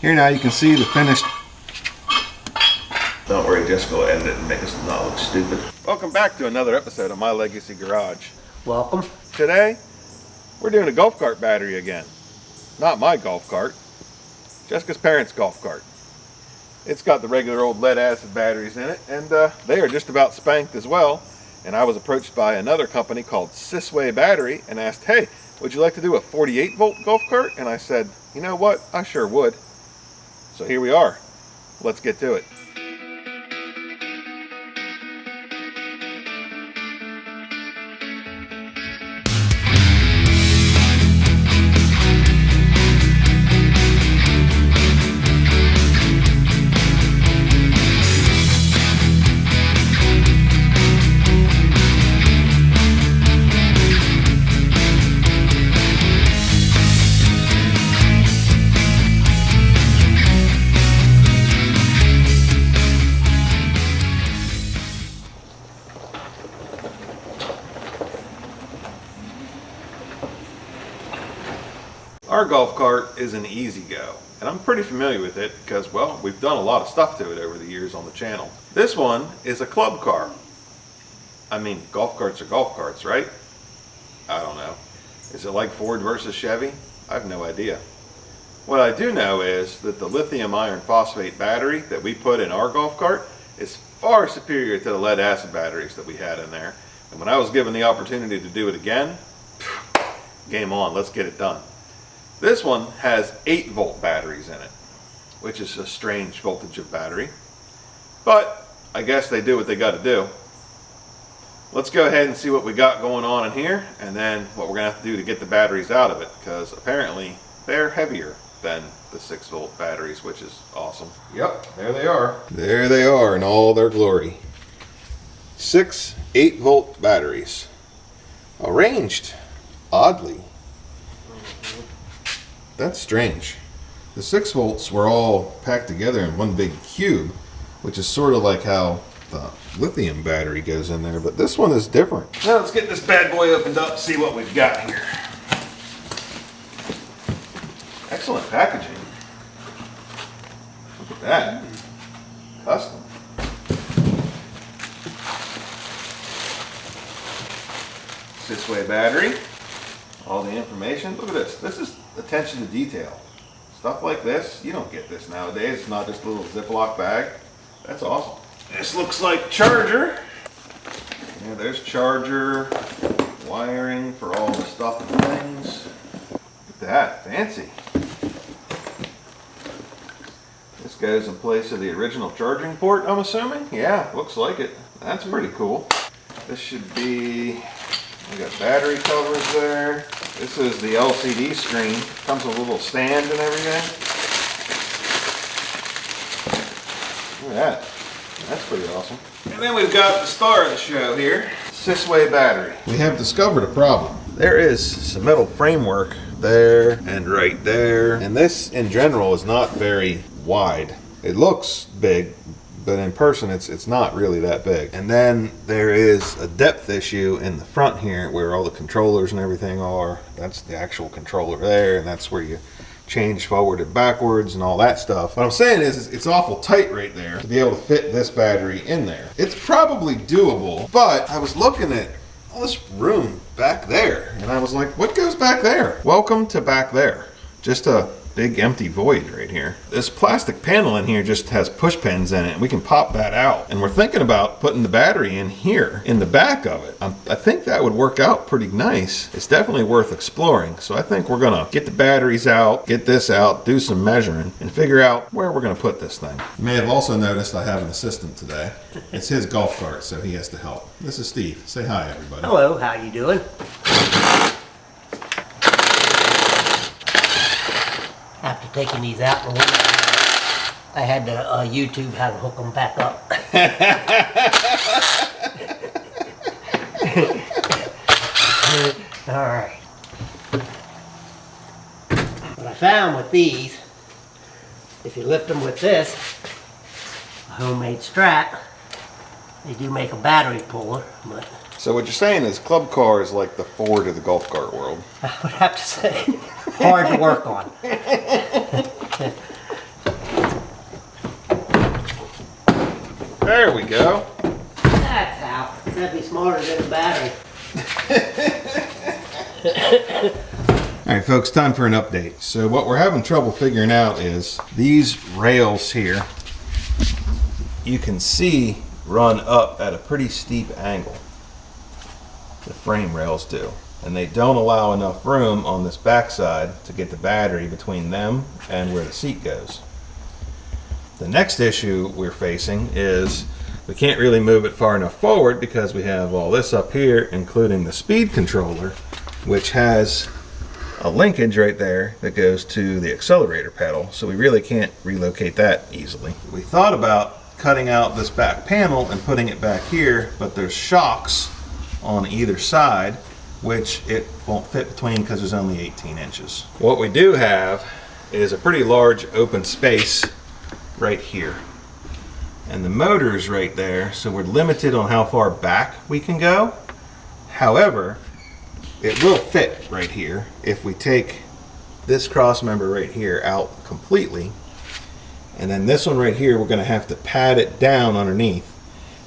Here now you can see the finished. Don't worry, Jessica will edit it and make us not look stupid. Welcome back to another episode of My Legacy Garage. Welcome. Today, we're doing a golf cart battery again. Not my golf cart, Jessica's parents' golf cart. It's got the regular old lead acid batteries in it, and they are just about spanked as well. And I was approached by another company called SISWAY Battery and asked, hey, would you like to do a 48 volt golf cart? And I said, you know what, I sure would. So here we are. Let's get to it. Our golf cart is an easy go, and I'm pretty familiar with it because, well, we've done a lot of stuff to it over the years on the channel. This one is a club car. I mean, golf carts are golf carts, right? I don't know. Is it like Ford versus Chevy? I have no idea. What I do know is that the lithium iron phosphate battery that we put in our golf cart is far superior to the lead acid batteries that we had in there. And when I was given the opportunity to do it again, game on, let's get it done. This one has 8 volt batteries in it, which is a strange voltage of battery, but I guess they do what they got to do. Let's go ahead and see what we got going on in here, and then what we're going to have to do to get the batteries out of it, because apparently they're heavier than the 6 volt batteries, which is awesome. Yep, there they are. There they are in all their glory. 6 8 volt batteries, arranged oddly. That's strange. The 6 volts were all packed together in one big cube, which is sort of like how the lithium battery goes in there, but this one is different. Now let's get this bad boy opened up and see what we've got here. Excellent packaging. Look at that. Custom. SISWAY battery. All the information. Look at this. This is attention to detail. Stuff like this, you don't get this nowadays. It's not just a little Ziploc bag. That's awesome. This looks like charger. Yeah, there's charger, wiring for all the stuff and things. Look at that, fancy. This goes in place of the original charging port, I'm assuming. Yeah, looks like it. That's pretty cool. This should be, we got battery covers there. This is the LCD screen. Comes with a little stand and everything. Look at that. That's pretty awesome. And then we've got the star of the show here, SISWAY battery. We have discovered a problem. There is some metal framework there and right there. And this in general is not very wide. It looks big, but in person it's not really that big. And then there is a depth issue in the front here where all the controllers and everything are. That's the actual controller there, and that's where you change forward and backwards and all that stuff. What I'm saying is it's awful tight right there to be able to fit this battery in there. It's probably doable, but I was looking at all this room back there and I was like, what goes back there? Welcome to back there. Just a big empty void right here. This plastic panel in here just has push pins in it, and we can pop that out. And we're thinking about putting the battery in here, in the back of it. I think that would work out pretty nice. It's definitely worth exploring. So I think we're gonna get the batteries out, get this out, do some measuring, and figure out where we're gonna put this thing. You may have also noticed I have an assistant today. It's his golf cart, so he has to help. This is Steve. Say hi, everybody. Hello, how you doing? After taking these out, I had to YouTube how to hook them back up. All right. What I found with these, if you lift them with this, a homemade strap, they do make a battery puller, but... So what you're saying is club car is like the Ford of the golf cart world. I would have to say, hard to work on. There we go. That's how. That'd be smarter than a battery. All right, folks, time for an update. So what we're having trouble figuring out is these rails here, you can see run up at a pretty steep angle. The frame rails do. And they don't allow enough room on this backside to get the battery between them and where the seat goes. The next issue we're facing is we can't really move it far enough forward because we have all this up here, including the speed controller, which has a linkage right there that goes to the accelerator pedal, so we really can't relocate that easily. We thought about cutting out this back panel and putting it back here, but there's shocks on either side, which it won't fit between because there's only 18 inches. What we do have is a pretty large open space right here. And the motor's right there, so we're limited on how far back we can go. However, it will fit right here if we take this cross member right here out completely. And then this one right here, we're gonna have to pad it down underneath.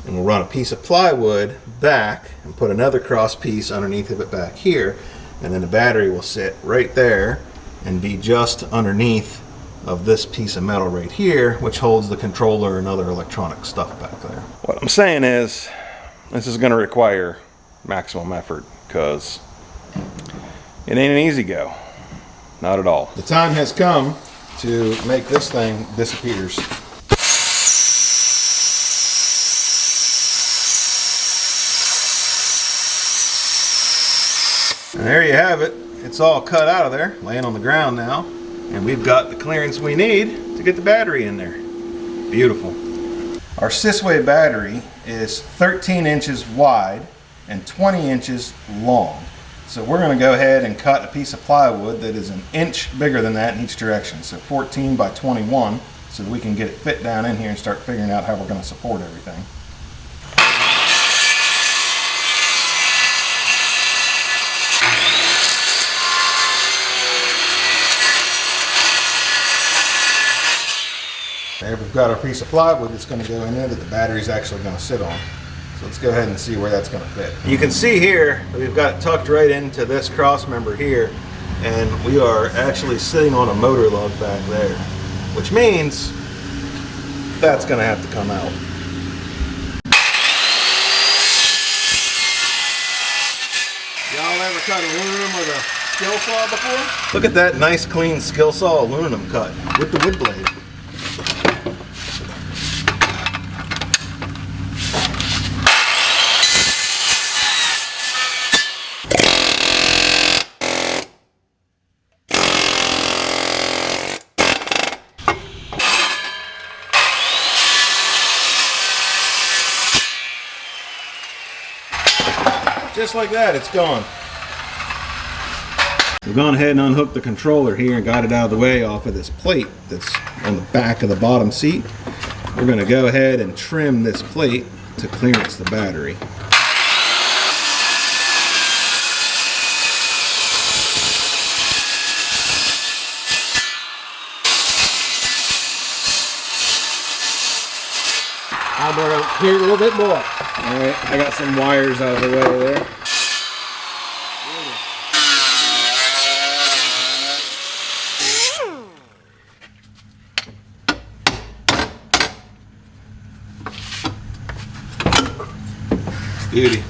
And we'll run a piece of plywood back and put another cross piece underneath of it back here. And then the battery will sit right there and be just underneath of this piece of metal right here, which holds the controller and other electronic stuff back there. What I'm saying is, this is gonna require maximum effort because it ain't an easy go. Not at all. The time has come to make this thing disappears. And there you have it. It's all cut out of there, laying on the ground now. And we've got the clearance we need to get the battery in there. Beautiful. Our SISWAY battery is 13 inches wide and 20 inches long. So we're going to go ahead and cut a piece of plywood that is an inch bigger than that in each direction. So 14 by 21, so that we can get it fit down in here and start figuring out how we're going to support everything. There we've got our piece of plywood that's going to go in there that the battery's actually going to sit on. So let's go ahead and see where that's going to fit. You can see here that we've got it tucked right into this cross member here, and we are actually sitting on a motor lug back there, which means that's going to have to come out. Y'all ever cut aluminum with a skill saw before? Look at that nice clean skill saw aluminum cut with the wood blade. Just like that, it's gone. We've gone ahead and unhooked the controller here and got it out of the way off of this plate that's on the back of the bottom seat. We're going to go ahead and trim this plate to clearance the battery. I'm going to hear a little bit more. Alright, I got some wires out of the way there. Beauty.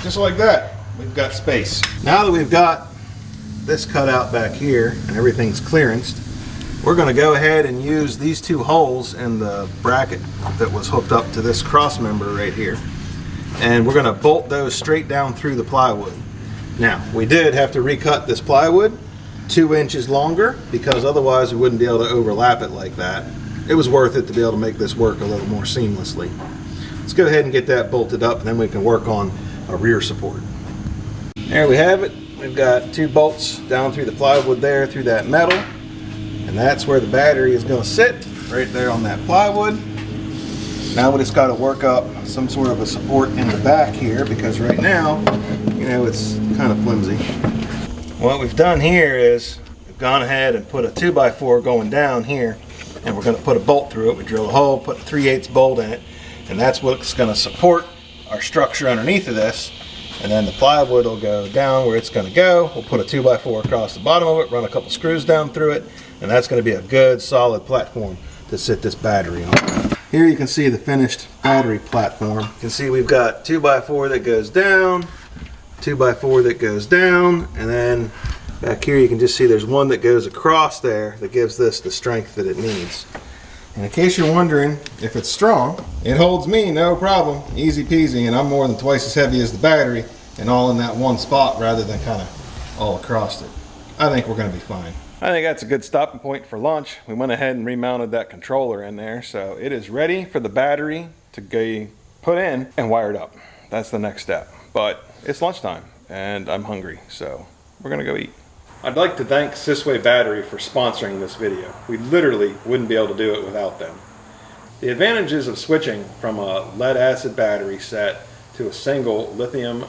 Just like that, we've got space. Now that we've got this cut out back here and everything's clearanced, we're going to go ahead and use these two holes in the bracket that was hooked up to this cross member right here. And we're going to bolt those straight down through the plywood. Now, we did have to recut this plywood 2 inches longer because otherwise we wouldn't be able to overlap it like that. It was worth it to be able to make this work a little more seamlessly. Let's go ahead and get that bolted up and then we can work on a rear support. There we have it. We've got 2 bolts down through the plywood there, through that metal. And that's where the battery is going to sit, right there on that plywood. Now we just got to work up some sort of a support in the back here because right now, you know, it's kind of flimsy. What we've done here is we've gone ahead and put a 2x4 going down here and we're going to put a bolt through it. We drill a hole, put a 3/8 bolt in it, and that's what's going to support our structure underneath of this. And then the plywood will go down where it's going to go. We'll put a 2x4 across the bottom of it, run a couple screws down through it, and that's going to be a good solid platform to sit this battery on. Here you can see the finished battery platform. You can see we've got 2x4 that goes down, 2x4 that goes down, and then back here you can just see there's one that goes across there that gives this the strength that it needs. And in case you're wondering if it's strong, it holds me no problem, easy peasy, and I'm more than twice as heavy as the battery, and all in that one spot rather than kind of all across it. I think we're going to be fine. I think that's a good stopping point for lunch. We went ahead and remounted that controller in there, so it is ready for the battery to be put in and wired up. That's the next step. But it's lunchtime and I'm hungry, so we're gonna go eat. I'd like to thank SISWAY Battery for sponsoring this video. We literally wouldn't be able to do it without them. The advantages of switching from a lead acid battery set to a single lithium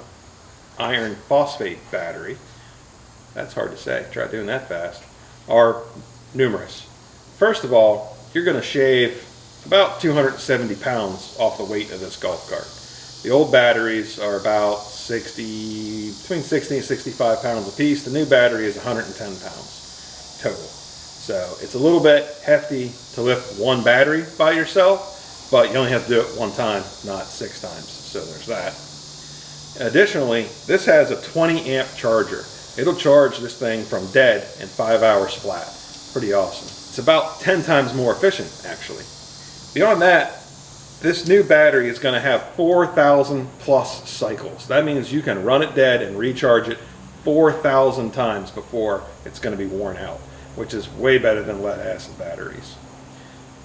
iron phosphate battery, that's hard to say, try doing that fast, are numerous. First of all, you're going to shave about 270 pounds off the weight of this golf cart. The old batteries are about between 60 and 65 pounds a piece. The new battery is 110 pounds total. So it's a little bit hefty to lift one battery by yourself, but you only have to do it one time, not 6 times. So there's that. Additionally, this has a 20 amp charger. It'll charge this thing from dead in 5 hours flat. Pretty awesome. It's about 10 times more efficient, actually. Beyond that, this new battery is going to have 4,000 plus cycles. That means you can run it dead and recharge it 4,000 times before it's going to be worn out, which is way better than lead acid batteries.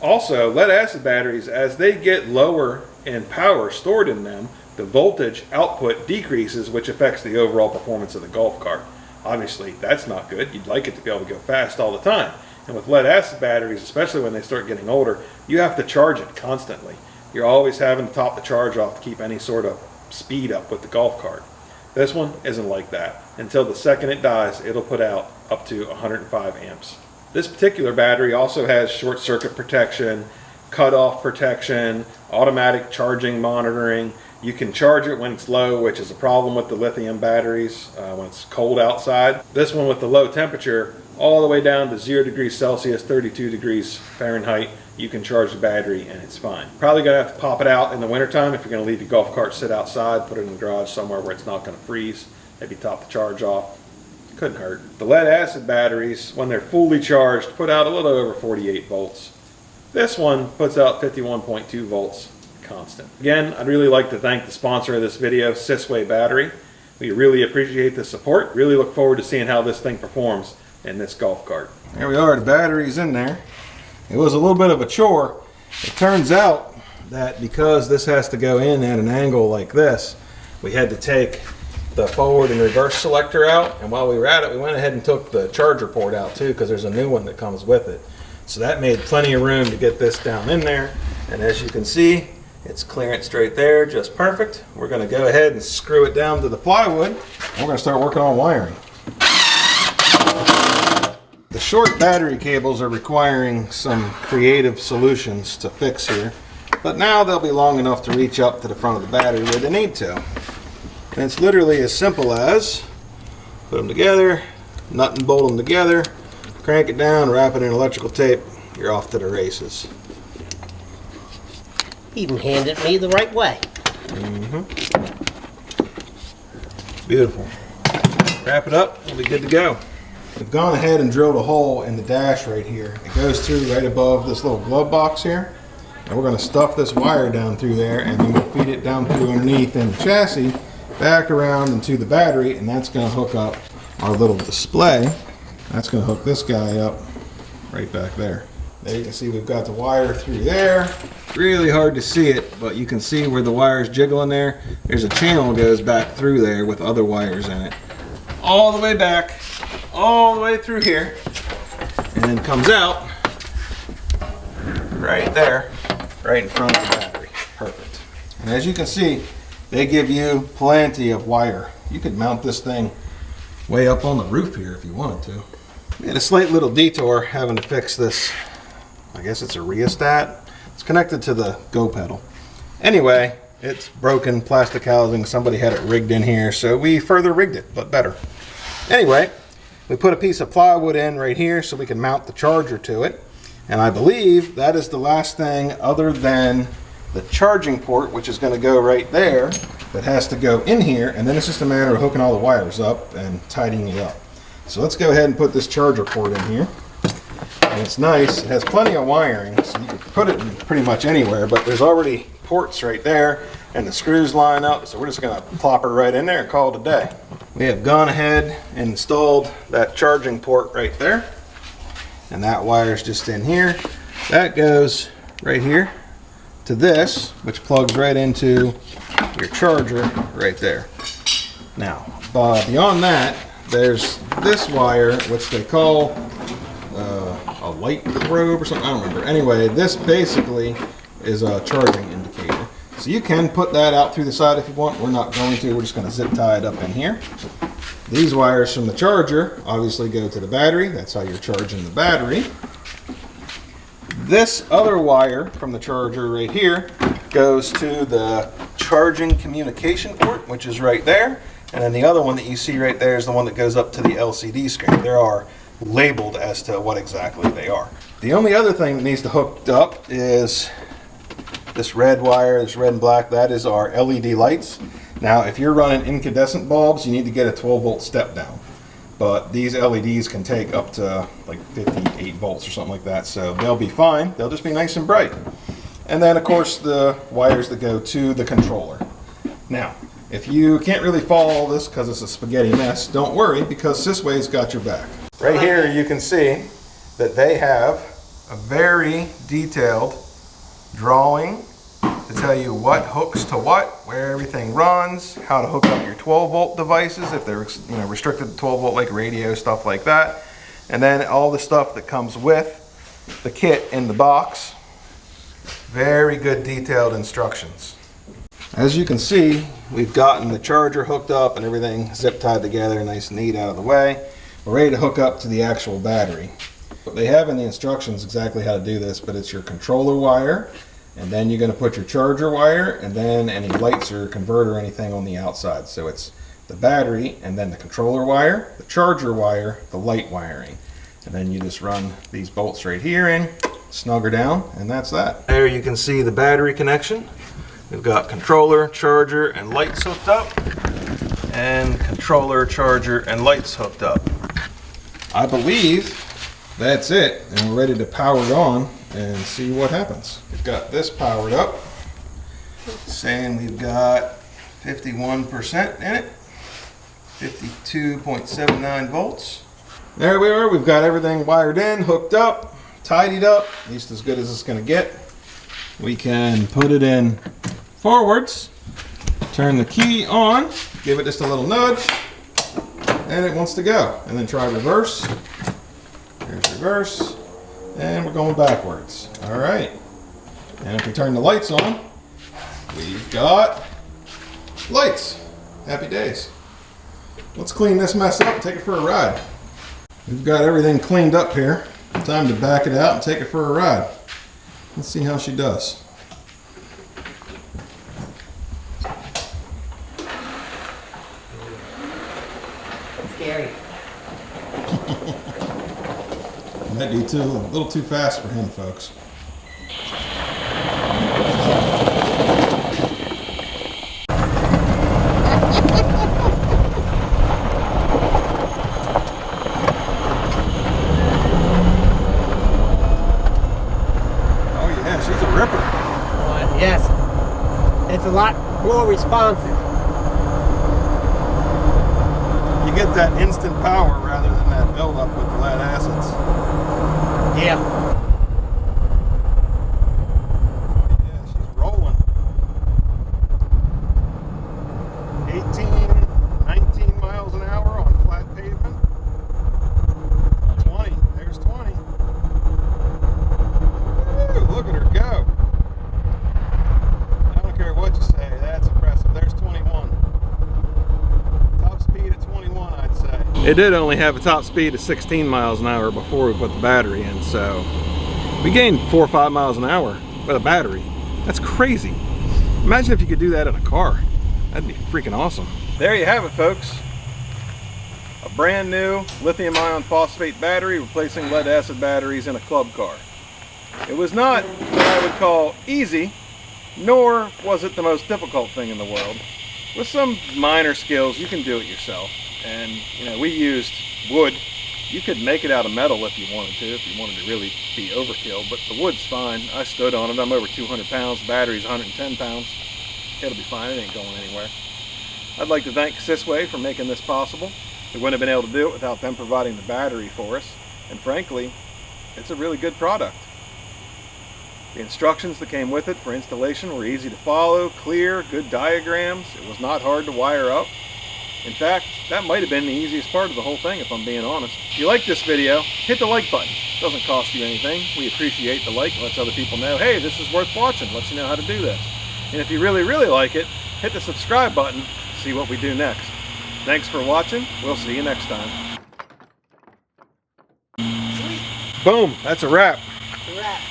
Also, lead acid batteries, as they get lower in power stored in them, the voltage output decreases, which affects the overall performance of the golf cart. Obviously, that's not good. You'd like it to be able to go fast all the time. And with lead acid batteries, especially when they start getting older, you have to charge it constantly. You're always having to top the charge off to keep any sort of speed up with the golf cart. This one isn't like that. Until the second it dies, it'll put out up to 105 amps. This particular battery also has short circuit protection, cutoff protection, automatic charging monitoring. You can charge it when it's low, which is a problem with the lithium batteries when it's cold outside. This one with the low temperature, all the way down to 0 degrees Celsius, 32 degrees Fahrenheit, you can charge the battery and it's fine. Probably gonna have to pop it out in the wintertime if you're gonna leave your golf cart sit outside, put it in the garage somewhere where it's not gonna freeze. Maybe top the charge off. Couldn't hurt. The lead acid batteries, when they're fully charged, put out a little over 48 volts. This one puts out 51.2 volts. Constant. Again, I'd really like to thank the sponsor of this video, SISWAY Battery. We really appreciate the support. Really look forward to seeing how this thing performs in this golf cart. There we are, the battery's in there. It was a little bit of a chore. It turns out that because this has to go in at an angle like this, we had to take the forward and reverse selector out, and while we were at it, we went ahead and took the charger port out too, because there's a new one that comes with it. So that made plenty of room to get this down in there, and as you can see, it's clearance straight there, just perfect. We're going to go ahead and screw it down to the plywood, and we're going to start working on wiring. The short battery cables are requiring some creative solutions to fix here, but now they'll be long enough to reach up to the front of the battery where they need to. And it's literally as simple as put them together, nut and bolt them together, crank it down, wrap it in electrical tape, you're off to the races. Even handed me the right way. Beautiful. Wrap it up, we'll be good to go. We've gone ahead and drilled a hole in the dash right here. It goes through right above this little glove box here. And we're going to stuff this wire down through there, and then we'll feed it down through underneath in the chassis, back around into the battery, and that's going to hook up our little display. That's going to hook this guy up right back there. There you can see we've got the wire through there. Really hard to see it, but you can see where the wire's jiggling there. There's a channel that goes back through there with other wires in it. All the way back, all the way through here, and then comes out right there, right in front of the battery. Perfect. And as you can see, they give you plenty of wire. You could mount this thing way up on the roof here if you wanted to. We had a slight little detour having to fix this I guess it's a rheostat. It's connected to the go pedal. Anyway, it's broken plastic housing. Somebody had it rigged in here, so we further rigged it, but better. Anyway, we put a piece of plywood in right here so we can mount the charger to it. And I believe that is the last thing other than the charging port, which is going to go right there, that has to go in here, and then it's just a matter of hooking all the wires up and tidying it up. So let's go ahead and put this charger port in here. And it's nice, it has plenty of wiring, so you can put it in pretty much anywhere, but there's already ports right there, and the screws line up, so we're just going to plop her right in there and call it a day. We have gone ahead and installed that charging port right there, and that wire's just in here. That goes right here to this, which plugs right into your charger right there. Now, beyond that, there's this wire, which they call a light probe or something, I don't remember. Anyway, this basically is a charging indicator. So you can put that out through the side if you want. We're not going to, we're just going to zip tie it up in here. These wires from the charger obviously go to the battery. That's how you're charging the battery. This other wire from the charger right here goes to the charging communication port, which is right there. And then the other one that you see right there is the one that goes up to the LCD screen. There are labeled as to what exactly they are. The only other thing that needs to hook up is this red wire, this red and black. That is our LED lights. Now, if you're running incandescent bulbs, you need to get a 12-volt step down. But these LEDs can take up to like 58 volts or something like that, so they'll be fine. They'll just be nice and bright. And then, of course, the wires that go to the controller. Now, if you can't really follow all this because it's a spaghetti mess, don't worry, because SISWAY's got your back. Right here you can see that they have a very detailed drawing to tell you what hooks to what, where everything runs, how to hook up your 12-volt devices if they're restricted to 12-volt like radio, stuff like that. And then all the stuff that comes with the kit in the box. Very good detailed instructions. As you can see, we've gotten the charger hooked up and everything zip tied together, nice and neat out of the way. We're ready to hook up to the actual battery. But they have in the instructions exactly how to do this, but it's your controller wire, and then you're going to put your charger wire, and then any lights or converter or anything on the outside. So it's the battery, and then the controller wire, the charger wire, the light wiring. And then you just run these bolts right here in, snug her down, and that's that. There you can see the battery connection. We've got controller, charger, and lights hooked up, and controller, charger, and lights hooked up. I believe that's it, and we're ready to power it on and see what happens. We've got this powered up, saying we've got 51% in it, 52.79 volts. There we are, we've got everything wired in, hooked up, tidied up, at least as good as it's gonna get. We can put it in forwards, turn the key on, give it just a little nudge, and it wants to go. And then try reverse. Here's reverse, and we're going backwards. All right. And if we turn the lights on, we've got lights. Happy days. Let's clean this mess up and take it for a ride. We've got everything cleaned up here. Time to back it out and take it for a ride. Let's see how she does. Scary. Might be a little too fast for him, folks. Yes, it's a lot more responsive. You get that instant power rather than that buildup with the lead acids. Yeah. Yeah, she's rolling. 18, 19 miles an hour on flat pavement. 20, there's 20. Woo, look at her go. I don't care what you say, that's impressive. There's 21. Top speed at 21, I'd say. It did only have a top speed of 16 miles an hour before we put the battery in, so We gained 4 or 5 miles an hour with a battery. That's crazy. Imagine if you could do that in a car. That'd be freaking awesome. There you have it, folks. A brand new lithium ion phosphate battery replacing lead acid batteries in a club car. It was not what I would call easy, nor was it the most difficult thing in the world. With some minor skills, you can do it yourself. And you know, we used wood. You could make it out of metal if you wanted to, if you wanted to really be overkill, but the wood's fine. I stood on it. I'm over 200 pounds. The battery's 110 pounds. It'll be fine. It ain't going anywhere. I'd like to thank SISWAY for making this possible. We wouldn't have been able to do it without them providing the battery for us. And frankly, it's a really good product. The instructions that came with it for installation were easy to follow, clear, good diagrams. It was not hard to wire up. In fact, that might have been the easiest part of the whole thing, if I'm being honest. If you like this video, hit the like button. It doesn't cost you anything. We appreciate the like. It lets other people know, hey, this is worth watching. Lets you know how to do this. And if you really, really like it, hit the subscribe button to see what we do next. Thanks for watching. We'll see you next time. Boom. That's a wrap. Wrap.